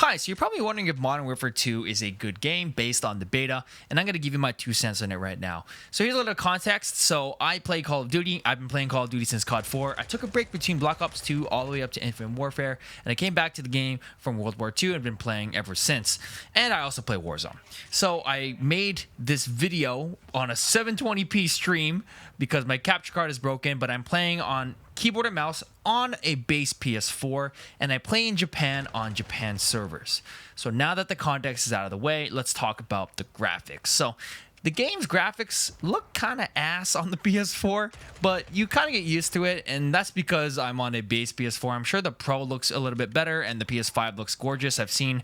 Alright, so you're probably wondering if Modern Warfare 2 is a good game based on the beta, and I'm going to give you my 2 cents on it right now. So here's a little context. So I play Call of Duty. I've been playing Call of Duty since COD 4. I took a break between Black Ops 2 all the way up to Infinite Warfare, and I came back to the game from World War 2 and have been playing ever since. And I also play Warzone. So I made this video on a 720p stream because my capture card is broken, but I'm playing on keyboard and mouse on a base PS4, and I play in Japan on Japan servers. So now that the context is out of the way, let's talk about the graphics. So the game's graphics look kind of ass on the PS4, but you kind of get used to it, and that's because I'm on a base PS4. I'm sure the Pro looks a little bit better, and the PS5 looks gorgeous, I've seen.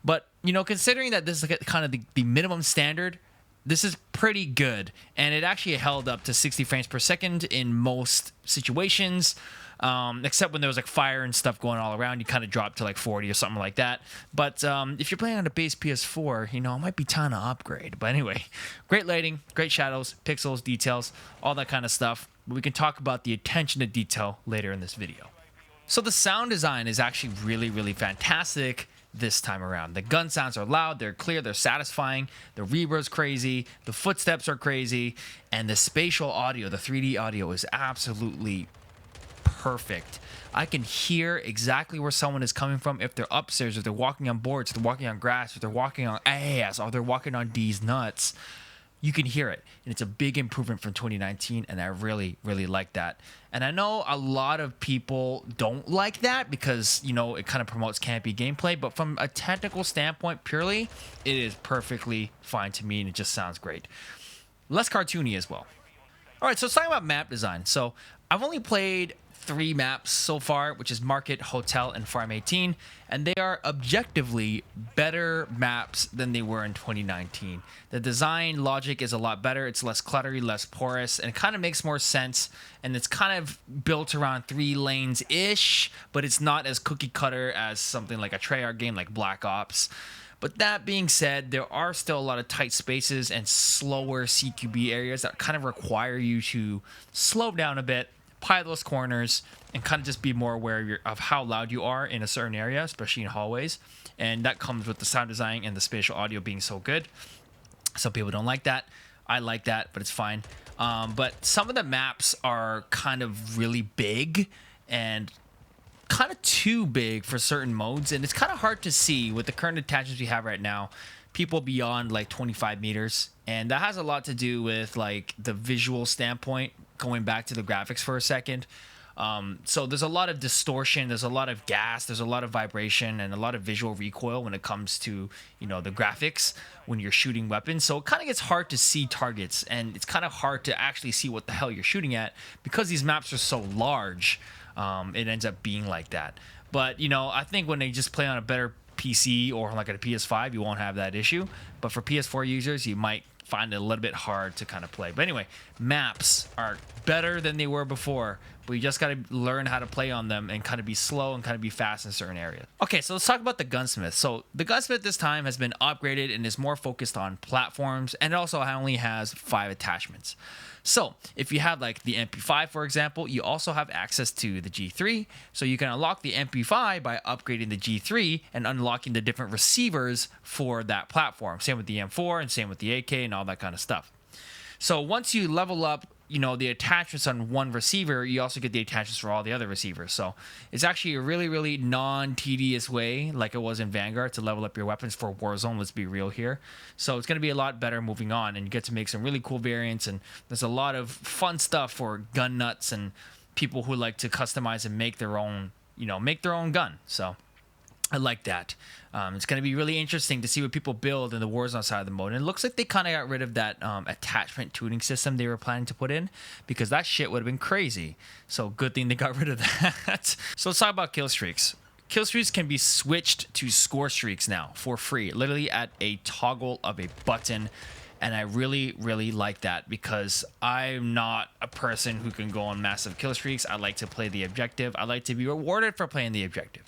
But, you know, considering that this is kind of the minimum standard, this is pretty good, and it actually held up to 60 frames per second in most situations, except when there was like fire and stuff going all around. You kind of dropped to like 40 or something like that. But if you're playing on a base PS4, you know, it might be time to upgrade. But anyway, great lighting, great shadows, pixels, details, all that kind of stuff. But we can talk about the attention to detail later in this video. So the sound design is actually really fantastic this time around. The gun sounds are loud, they're clear, they're satisfying, the reverb's crazy, the footsteps are crazy, and the spatial audio, the 3D audio is absolutely perfect. I can hear exactly where someone is coming from, if they're upstairs, if they're walking on boards, if they're walking on grass, if they're walking on ass, or they're walking on D's nuts. You can hear it, and it's a big improvement from 2019, and I really like that. And I know a lot of people don't like that because, you know, it kind of promotes campy gameplay, but from a technical standpoint purely, it is perfectly fine to me, and it just sounds great. Less cartoony as well. All right, so let's talk about map design. So I've only played 3 maps so far, which is Market, Hotel, and Farm 18, and they are objectively better maps than they were in 2019. The design logic is a lot better. It's less cluttery, less porous, and it kind of makes more sense, and it's kind of built around 3 lanes-ish, but it's not as cookie-cutter as something like a Treyarch game like Black Ops. But that being said, there are still a lot of tight spaces and slower CQB areas that kind of require you to slow down a bit, pie those corners, and kind of just be more aware of how loud you are in a certain area, especially in hallways. And that comes with the sound design and the spatial audio being so good. Some people don't like that. I like that, but it's fine. But some of the maps are kind of really big and kind of too big for certain modes, and it's kind of hard to see with the current attachments we have right now, people beyond like 25 meters, and that has a lot to do with like the visual standpoint. Going back to the graphics for a second, so there's a lot of distortion, there's a lot of gas, there's a lot of vibration, and a lot of visual recoil when it comes to, you know, the graphics when you're shooting weapons. So it kind of gets hard to see targets, and it's kind of hard to actually see what the hell you're shooting at because these maps are so large. It ends up being like that. But, you know, I think when they just play on a better PC or like a PS5, you won't have that issue. But for PS4 users, you might find it a little bit hard to kind of play. But anyway, maps are better than they were before, but you just got to learn how to play on them and kind of be slow and kind of be fast in certain areas. Okay, so let's talk about the Gunsmith. So the Gunsmith this time has been upgraded and is more focused on platforms, and it also only has 5 attachments. So if you have like the MP5, for example, you also have access to the G3. So you can unlock the MP5 by upgrading the G3 and unlocking the different receivers for that platform. Same with the M4 and same with the AK and all that kind of stuff. So once you level up, you know, the attachments on one receiver, you also get the attachments for all the other receivers. So it's actually a really non-tedious way, like it was in Vanguard, to level up your weapons for Warzone. Let's be real here. So it's going to be a lot better moving on, and you get to make some really cool variants, and there's a lot of fun stuff for gun nuts and people who like to customize and make their own, you know, make their own gun. So I like that. It's going to be really interesting to see what people build in the Warzone side of the mode. And it looks like they kind of got rid of that attachment tuning system they were planning to put in, because that shit would have been crazy. So good thing they got rid of that. So let's talk about kill streaks. Kill streaks can be switched to score streaks now for free, literally at a toggle of a button. And I really like that, because I'm not a person who can go on massive kill streaks. I like to play the objective. I like to be rewarded for playing the objective.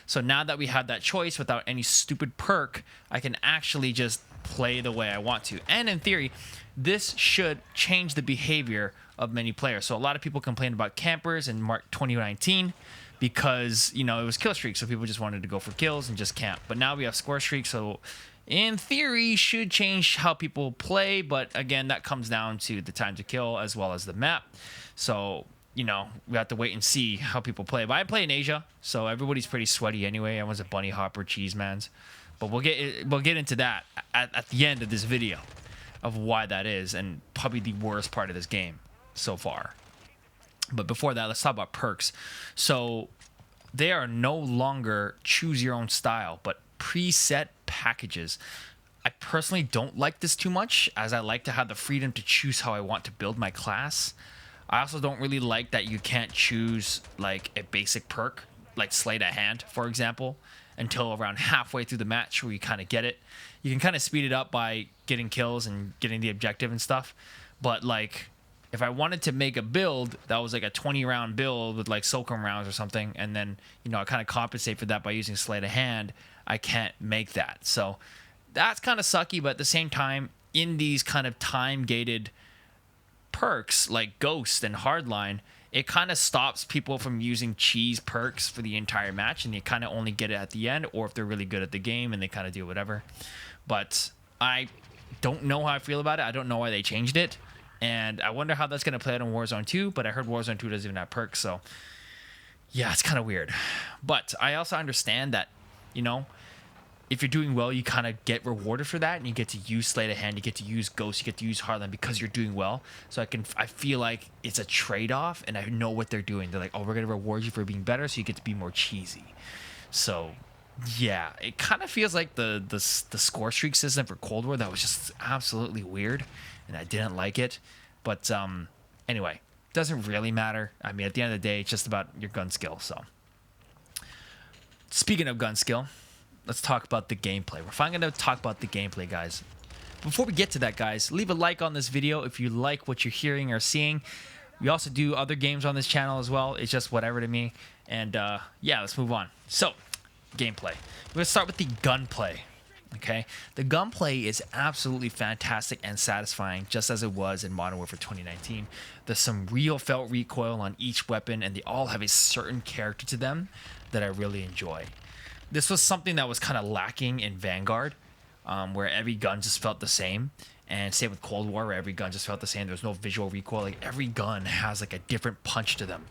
So now that we have that choice without any stupid perk, I can actually just play the way I want to. And in theory, this should change the behavior of many players. So a lot of people complained about campers in March 2019, because, you know, it was kill streak, so people just wanted to go for kills and just camp. But now we have score streak, so in theory should change how people play, but again, that comes down to the time to kill as well as the map. So, you know, we have to wait and see how people play. But I play in Asia, so everybody's pretty sweaty anyway. Everyone's a bunny hopper cheese mans. But we'll get into that at the end of this video of why that is, and probably the worst part of this game so far. But before that, let's talk about perks. So they are no longer choose your own style, but preset packages. I personally don't like this too much, as I like to have the freedom to choose how I want to build my class. I also don't really like that you can't choose like a basic perk, like Sleight of Hand, for example, until around halfway through the match where you kind of get it. You can kind of speed it up by getting kills and getting the objective and stuff. But like, if I wanted to make a build that was like a 20-round build with like Soakum rounds or something, and then, you know, I kind of compensate for that by using Sleight of Hand, I can't make that. So that's kind of sucky, but at the same time, in these kind of time-gated perks like Ghost and Hardline, it kind of stops people from using cheese perks for the entire match, and you kind of only get it at the end, or if they're really good at the game and they kind of do whatever. But I don't know how I feel about it. I don't know why they changed it, and I wonder how that's going to play out in Warzone 2, but I heard Warzone 2 doesn't even have perks, so yeah, it's kind of weird. But I also understand that, you know, if you're doing well, you kind of get rewarded for that, and you get to use Sleight of Hand, you get to use Ghost, you get to use Hardline because you're doing well. So I feel like it's a trade-off, and I know what they're doing. They're like, oh, we're going to reward you for being better, so you get to be more cheesy. So yeah, it kind of feels like the score streak system for Cold War that was just absolutely weird, and I didn't like it. But anyway, doesn't really matter. I mean, at the end of the day, it's just about your gun skill. So speaking of gun skill, let's talk about the gameplay. We're finally going to talk about the gameplay, guys. Before we get to that, guys, leave a like on this video if you like what you're hearing or seeing. We also do other games on this channel as well. It's just whatever to me. And yeah, let's move on. So, gameplay. We're going to start with the gunplay. Okay? The gunplay is absolutely fantastic and satisfying, just as it was in Modern Warfare 2019. There's some real felt recoil on each weapon, and they all have a certain character to them that I really enjoy. This was something that was kind of lacking in Vanguard, where every gun just felt the same. And same with Cold War, where every gun just felt the same. There's no visual recoil. Like, every gun has like a different punch to them.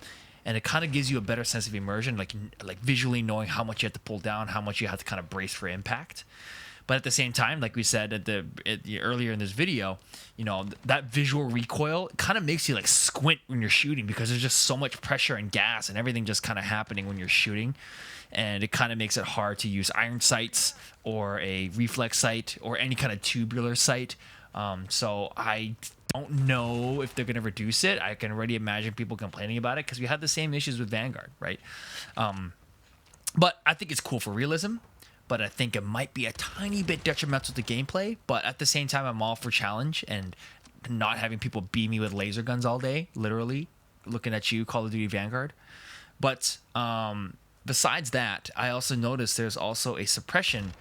And it kind of gives you a better sense of immersion, like visually knowing how much you have to pull down, how much you have to kind of brace for impact. But at the same time, like we said earlier in this video, you know, that visual recoil kind of makes you like squint when you're shooting, because there's just so much pressure and gas and everything just kind of happening when you're shooting. And it kind of makes it hard to use iron sights or a reflex sight or any kind of tubular sight. So I don't know if they're going to reduce it. I can already imagine people complaining about it, because we had the same issues with Vanguard, right? But I think it's cool for realism, but I think it might be a tiny bit detrimental to gameplay. But at the same time, I'm all for challenge and not having people beat me with laser guns all day, literally looking at you, Call of Duty Vanguard. But besides that, I also noticed there's also a suppression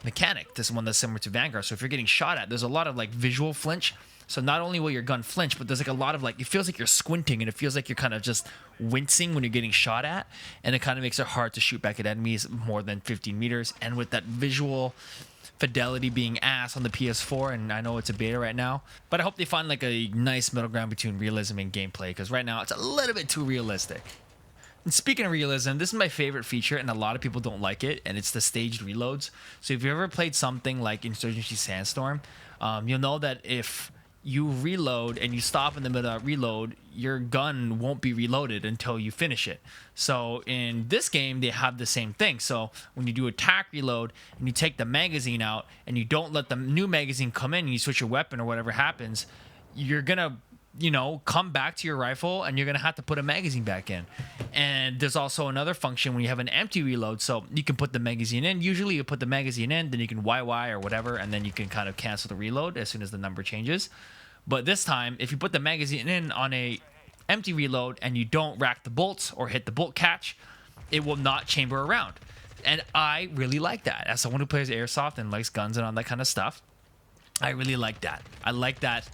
mechanic. This one that's similar to Vanguard. So if you're getting shot at, there's a lot of like visual flinch. So not only will your gun flinch, but there's like a lot of like, it feels like you're squinting, and it feels like you're kind of just wincing when you're getting shot at, and it kind of makes it hard to shoot back at enemies more than 15 meters. And with that visual fidelity being ass on the PS4, and I know it's a beta right now, but I hope they find like a nice middle ground between realism and gameplay, because right now it's a little bit too realistic. And speaking of realism, this is my favorite feature, and a lot of people don't like it, and it's the staged reloads. So if you ever played something like Insurgency Sandstorm, you'll know that if you reload and you stop in the middle of that reload, your gun won't be reloaded until you finish it. So in this game, they have the same thing. So when you do attack reload and you take the magazine out and you don't let the new magazine come in and you switch your weapon or whatever happens, you're gonna, you know, come back to your rifle and you're gonna have to put a magazine back in. And there's also another function when you have an empty reload, so you can put the magazine in. Usually you put the magazine in, then you can YY or whatever, and then you can kind of cancel the reload as soon as the number changes. But this time, if you put the magazine in on a empty reload and you don't rack the bolts or hit the bolt catch, it will not chamber around. And I really like that. As someone who plays airsoft and likes guns and all that kind of stuff, I really like that. I like that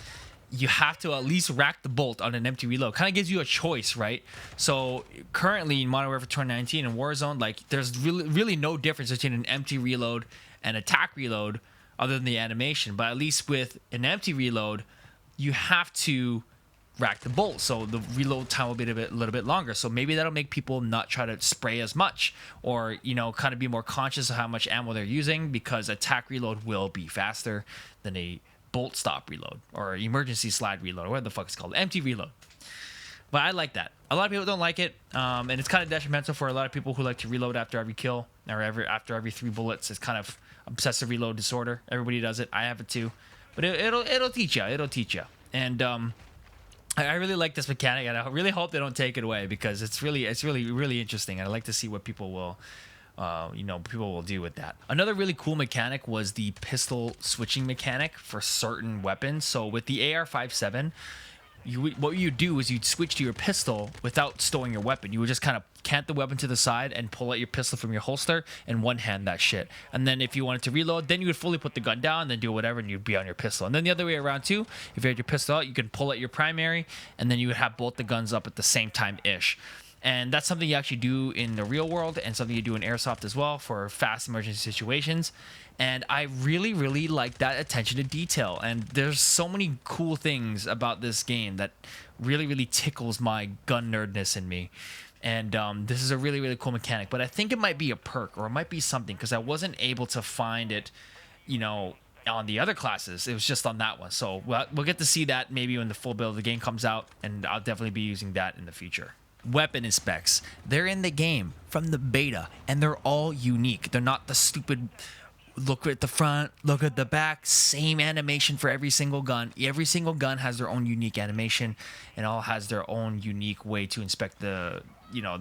you have to at least rack the bolt on an empty reload. Kind of gives you a choice, right? So currently in Modern Warfare 2019 and Warzone, like there's really no difference between an empty reload and attack reload other than the animation. But at least with an empty reload, you have to rack the bolt, so the reload time will be a little bit longer. So maybe that'll make people not try to spray as much, or kind of be more conscious of how much ammo they're using, because attack reload will be faster than a bolt stop reload or emergency slide reload, or whatever the fuck it's called, empty reload. But I like that. A lot of people don't like it, and it's kind of detrimental for a lot of people who like to reload after every kill or after every 3 bullets. It's kind of obsessive reload disorder. Everybody does it. I have it too, but it'll teach you. It'll teach you. And I really like this mechanic, and I really hope they don't take it away, because it's really interesting. And I like to see what people will do with that. Another really cool mechanic was the pistol switching mechanic for certain weapons. So with the AR-57, what you do is you'd switch to your pistol without stowing your weapon. You would just kind of cant the weapon to the side and pull out your pistol from your holster and one-hand that shit. And then if you wanted to reload, then you would fully put the gun down, then do whatever, and you'd be on your pistol. And then the other way around too, if you had your pistol out, you could pull out your primary, and then you would have both the guns up at the same time-ish. And that's something you actually do in the real world, and something you do in Airsoft as well for fast emergency situations. And I really like that attention to detail. And there's so many cool things about this game that really tickles my gun nerdness in me. And this is a really cool mechanic. But I think it might be a perk, or it might be something, because I wasn't able to find it, on the other classes. It was just on that one. So we'll get to see that maybe when the full build of the game comes out, and I'll definitely be using that in the future. Weapon specs. They're in the game from the beta, and they're all unique. They're not the stupid look at the front, look at the back, same animation for every single gun. Every single gun has their own unique animation, and all has their own unique way to inspect the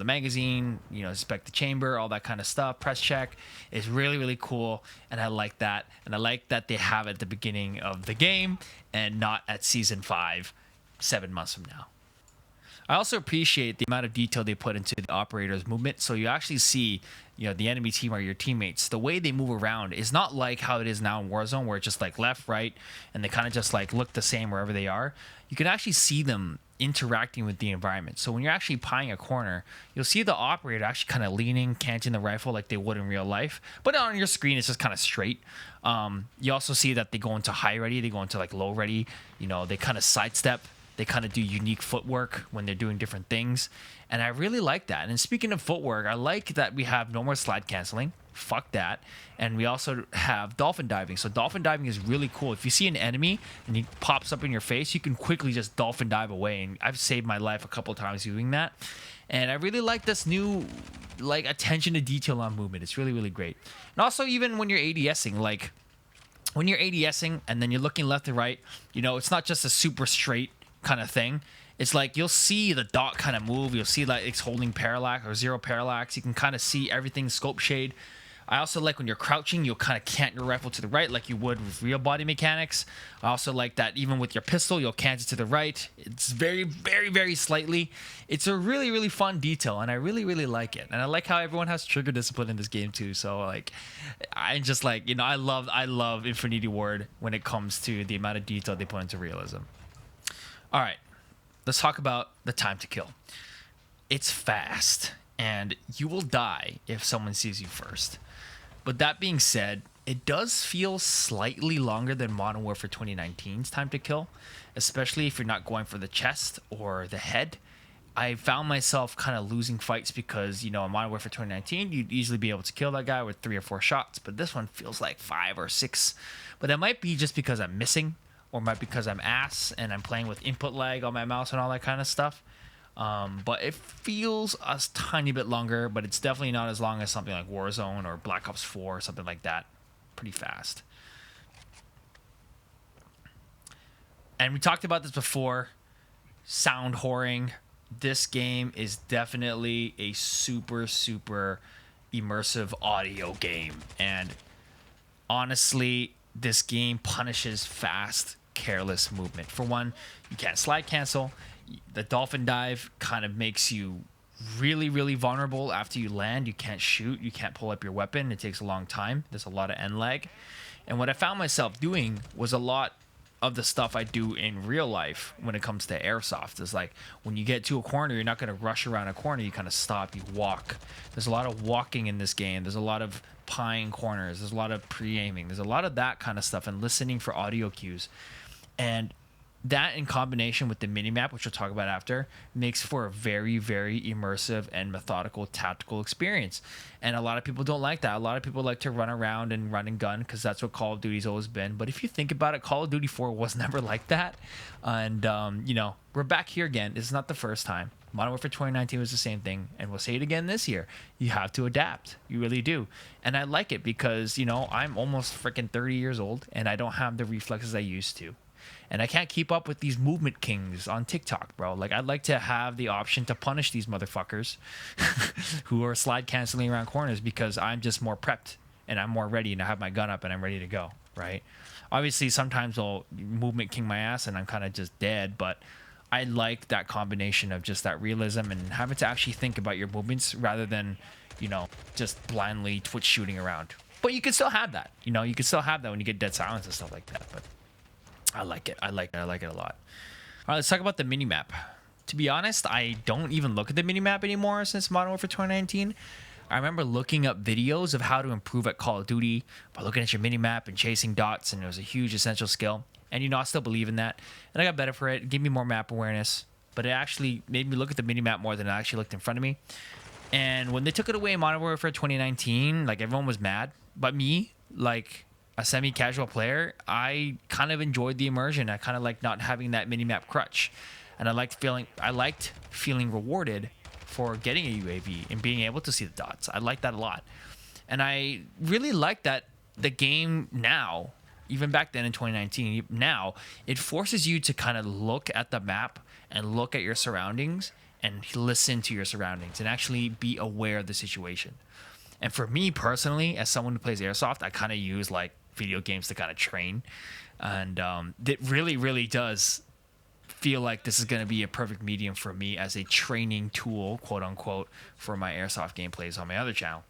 magazine, inspect the chamber, all that kind of stuff. Press check is really cool, and I like that. And I like that they have it at the beginning of the game and not at season 5, 7 months from now. I also appreciate the amount of detail they put into the operator's movement. So you actually see, the enemy team or your teammates, the way they move around is not like how it is now in Warzone, where it's just like left, right, and they kind of just like look the same wherever they are. You can actually see them interacting with the environment. So when you're actually pieing a corner, you'll see the operator actually kind of leaning, canting the rifle like they would in real life. But on your screen, it's just kind of straight. You also see that they go into high ready, they go into like low ready. They kind of sidestep. They kind of do unique footwork when they're doing different things. And I really like that. And speaking of footwork, I like that we have no more slide canceling. Fuck that. And we also have dolphin diving. So dolphin diving is really cool. If you see an enemy and he pops up in your face, you can quickly just dolphin dive away. And I've saved my life a couple of times doing that. And I really like this new attention to detail on movement. It's really great. And also, even when you're ADSing, when you're ADSing and then you're looking left and right, it's not just a super straight kind of thing. It's like you'll see the dot kind of move. You'll see that it's holding parallax or zero parallax. You can kind of see everything scope shade. I also like when you're crouching, you'll kind of cant your rifle to the right like you would with real body mechanics. I also like that even with your pistol, you'll cant it to the right. It's very slightly. It's a really fun detail, and I really like it. And I like how everyone has trigger discipline in this game too. So I just I love Infinity Ward when it comes to the amount of detail they put into realism. All right, let's talk about the time to kill. It's fast, and you will die if someone sees you first. But that being said, it does feel slightly longer than Modern Warfare 2019's time to kill, especially if you're not going for the chest or the head. I found myself kind of losing fights because, in Modern Warfare 2019, you'd easily be able to kill that guy with 3 or 4 shots. But this one feels like 5 or 6. But that might be just because I'm missing, or might be because I'm ass and I'm playing with input lag on my mouse and all that kind of stuff. But it feels a tiny bit longer, but it's definitely not as long as something like Warzone or Black Ops 4 or something like that. Pretty fast. And we talked about this before. Sound whoring. This game is definitely a super immersive audio game. And honestly, this game punishes fast, careless movement. For one, you can't slide cancel. The dolphin dive kind of makes you really vulnerable after you land. You can't shoot. You can't pull up your weapon. It takes a long time. There's a lot of end lag. And what I found myself doing was a lot of the stuff I do in real life when it comes to airsoft. Is like when you get to a corner, you're not going to rush around a corner. You kind of stop, you walk. There's a lot of walking in this game. There's a lot of pieing corners. There's a lot of pre-aiming. There's a lot of that kind of stuff and listening for audio cues. And that in combination with the minimap, which we'll talk about after, makes for a very, very immersive and methodical tactical experience. And a lot of people don't like that. A lot of people like to run around and run and gun because that's what Call of Duty's always been. But if you think about it, Call of Duty 4 was never like that. And, you know, we're back here again. This is not the first time. Modern Warfare 2019 was the same thing. And we'll say it again this year. You have to adapt. You really do. And I like it because, you know, I'm almost freaking 30 years old and I don't have the reflexes I used to. And I can't keep up with these movement kings on TikTok, bro. Like, I'd like to have the option to punish these motherfuckers who are slide canceling around corners because I'm just more prepped and I'm more ready and I have my gun up and I'm ready to go, right? Obviously, sometimes I'll movement king my ass and I'm kind of just dead, but I like that combination of just that realism and having to actually think about your movements rather than, you know, just blindly twitch shooting around. But you can still have that. You know, you can still have that when you get dead silence and stuff like that, but I like it. I like it. I like it a lot. All right, let's talk about the minimap. To be honest, I don't even look at the minimap anymore since Modern Warfare 2019. I remember looking up videos of how to improve at Call of Duty by looking at your minimap and chasing dots, and it was a huge essential skill. And, you know, I still believe in that. And I got better for it. It gave me more map awareness. But it actually made me look at the minimap more than it actually looked in front of me. And when they took it away in Modern Warfare 2019, like, everyone was mad. But me, like a semi-casual player, I kind of enjoyed the immersion. I kind of like not having that minimap crutch, and I liked feeling rewarded for getting a UAV and being able to see the dots. I like that a lot, and I really like that the game now, even back then in 2019, now it forces you to kind of look at the map and look at your surroundings and listen to your surroundings and actually be aware of the situation. And for me personally, as someone who plays airsoft, I kind of use like video games to kind of train, and it really, really does feel like this is going to be a perfect medium for me as a training tool, quote unquote, for my airsoft gameplays on my other channel.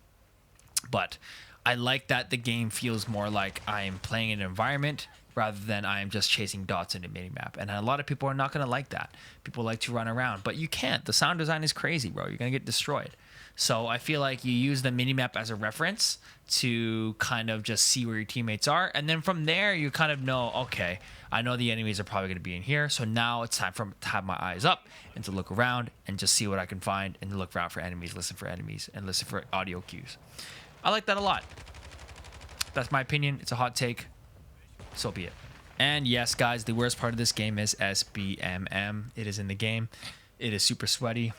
But I like that the game feels more like I'm playing in an environment rather than I am just chasing dots in a minimap. And a lot of people are not going to like that. People like to run around, but you can't. The sound design is crazy, bro. You're going to get destroyed. So I feel like you use the minimap as a reference to kind of just see where your teammates are. And then from there, you kind of know, okay, I know the enemies are probably going to be in here. So now it's time to have my eyes up and to look around and just see what I can find and to look around for enemies, listen for enemies, and listen for audio cues. I like that a lot. That's my opinion. It's a hot take. So be it. And yes, guys, the worst part of this game is SBMM. It is in the game. It is super sweaty.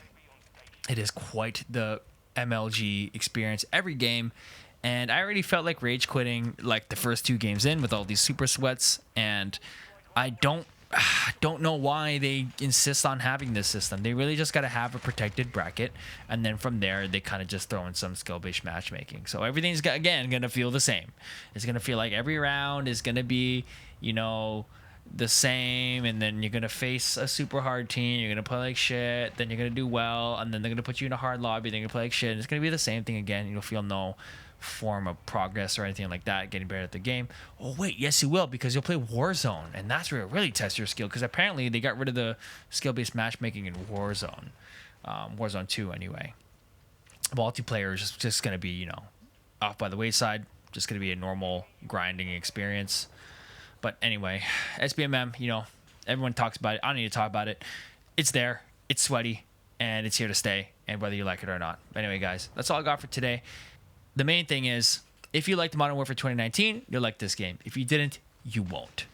It is quite the MLG experience every game, and I already felt like rage quitting like the first 2 games in with all these super sweats, and I don't know why they insist on having this system. They really just got to have a protected bracket, and then from there they kind of just throw in some skill-based matchmaking. So everything's again gonna feel the same. It's gonna feel like every round is gonna be, you know, the same, and then you're gonna face a super hard team, you're gonna play like shit, then you're gonna do well, and then they're gonna put you in a hard lobby, then you're gonna play like shit, and it's gonna be the same thing again. You'll feel no form of progress or anything like that, getting better at the game. Oh wait, yes you will, because you'll play Warzone, and that's where it really tests your skill, because apparently they got rid of the skill-based matchmaking in Warzone. Warzone 2 anyway. Multiplayer is just gonna be, you know, off by the wayside, just gonna be a normal grinding experience. But anyway, SBMM, you know, everyone talks about it. I don't need to talk about it. It's there. It's sweaty. And it's here to stay. And whether you like it or not. Anyway, guys, that's all I got for today. The main thing is, if you liked Modern Warfare 2019, you'll like this game. If you didn't, you won't.